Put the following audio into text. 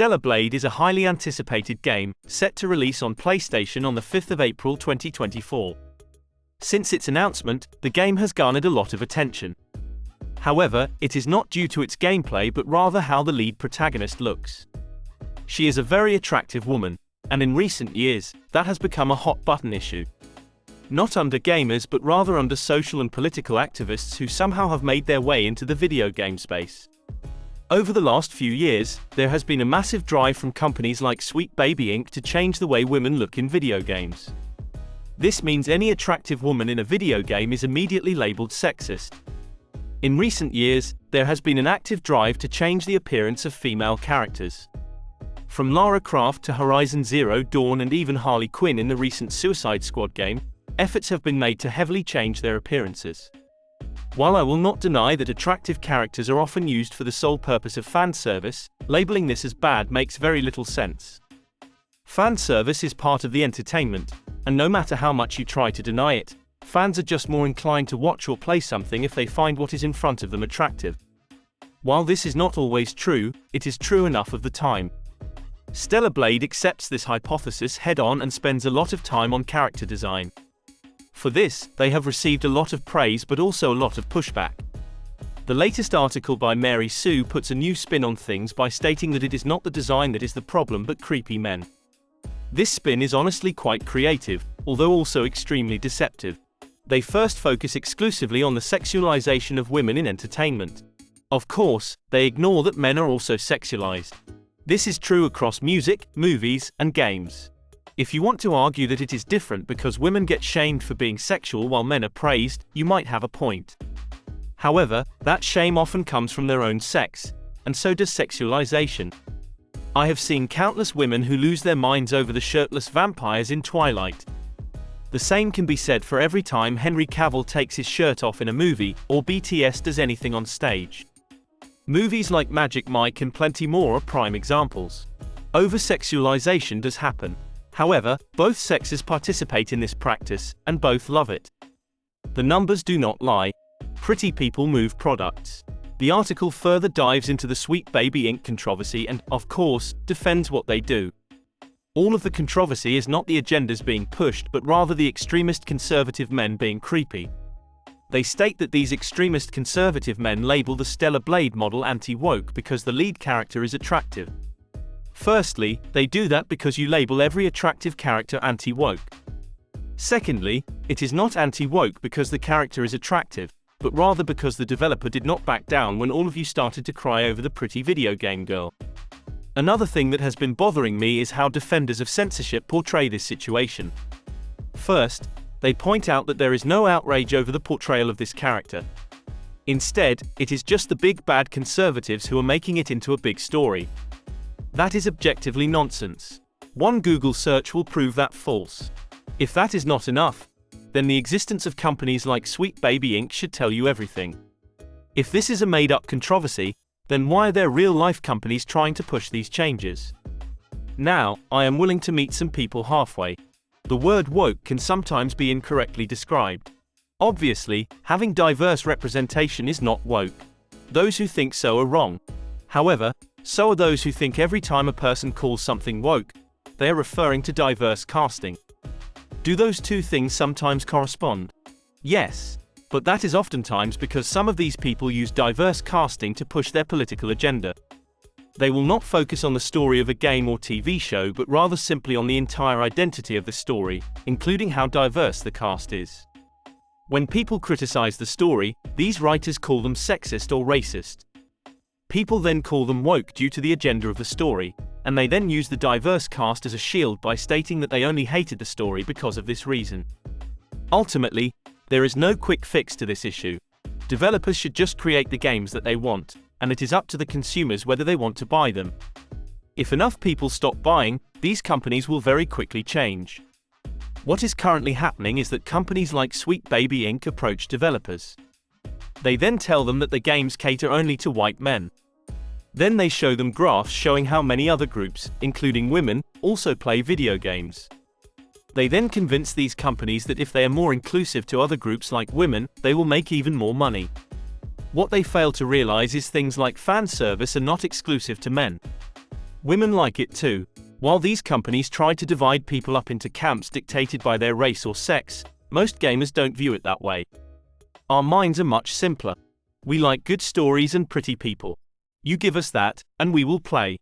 Stellar Blade is a highly anticipated game, set to release on PlayStation on the 5th of April 2024. Since its announcement, the game has garnered a lot of attention. However, it is not due to its gameplay but rather how the lead protagonist looks. She is a very attractive woman, and in recent years, that has become a hot-button issue. Not under gamers but rather under social and political activists who somehow have made their way into the video game space. Over the last few years, there has been a massive drive from companies like Sweet Baby Inc. to change the way women look in video games. This means any attractive woman in a video game is immediately labeled sexist. In recent years, there has been an active drive to change the appearance of female characters. From Lara Croft to Horizon Zero Dawn and even Harley Quinn in the recent Suicide Squad game, efforts have been made to heavily change their appearances. While I will not deny that attractive characters are often used for the sole purpose of fan service, labeling this as bad makes very little sense. Fan service is part of the entertainment, and no matter how much you try to deny it, fans are just more inclined to watch or play something if they find what is in front of them attractive. While this is not always true, it is true enough of the time. Stellar Blade accepts this hypothesis head-on and spends a lot of time on character design. For this, they have received a lot of praise but also a lot of pushback. The latest article by Mary Sue puts a new spin on things by stating that it is not the design that is the problem but creepy men. This spin is honestly quite creative, although also extremely deceptive. They first focus exclusively on the sexualization of women in entertainment. Of course, they ignore that men are also sexualized. This is true across music, movies, and games. If you want to argue that it is different because women get shamed for being sexual while men are praised, you might have a point. However, that shame often comes from their own sex, and so does sexualization. I have seen countless women who lose their minds over the shirtless vampires in Twilight. The same can be said for every time Henry Cavill takes his shirt off in a movie, or BTS does anything on stage. Movies like Magic Mike and plenty more are prime examples. Over-sexualization does happen. However, both sexes participate in this practice, and both love it. The numbers do not lie. Pretty people move products. The article further dives into the Sweet Baby Inc. controversy and, of course, defends what they do. All of the controversy is not the agendas being pushed but rather the extremist conservative men being creepy. They state that these extremist conservative men label the Stellar Blade model anti-woke because the lead character is attractive. Firstly, they do that because you label every attractive character anti-woke. Secondly, it is not anti-woke because the character is attractive, but rather because the developer did not back down when all of you started to cry over the pretty video game girl. Another thing that has been bothering me is how defenders of censorship portray this situation. First, they point out that there is no outrage over the portrayal of this character. Instead, it is just the big bad conservatives who are making it into a big story. That is objectively nonsense. One Google search will prove that false. If that is not enough, then the existence of companies like Sweet Baby Inc. should tell you everything. If this is a made-up controversy, then why are there real-life companies trying to push these changes? Now, I am willing to meet some people halfway. The word woke can sometimes be incorrectly described. Obviously, having diverse representation is not woke. Those who think so are wrong. However, so are those who think every time a person calls something woke, they are referring to diverse casting. Do those two things sometimes correspond? Yes. But that is oftentimes because some of these people use diverse casting to push their political agenda. They will not focus on the story of a game or TV show but rather simply on the entire identity of the story, including how diverse the cast is. When people criticize the story, these writers call them sexist or racist. People then call them woke due to the agenda of the story, and they then use the diverse cast as a shield by stating that they only hated the story because of this reason. Ultimately, there is no quick fix to this issue. Developers should just create the games that they want, and it is up to the consumers whether they want to buy them. If enough people stop buying, these companies will very quickly change. What is currently happening is that companies like Sweet Baby Inc. approach developers. They then tell them that the games cater only to white men. Then they show them graphs showing how many other groups, including women, also play video games. They then convince these companies that if they are more inclusive to other groups like women, they will make even more money. What they fail to realize is things like fan service are not exclusive to men. Women like it too. While these companies try to divide people up into camps dictated by their race or sex, most gamers don't view it that way. Our minds are much simpler. We like good stories and pretty people. You give us that, and we will play.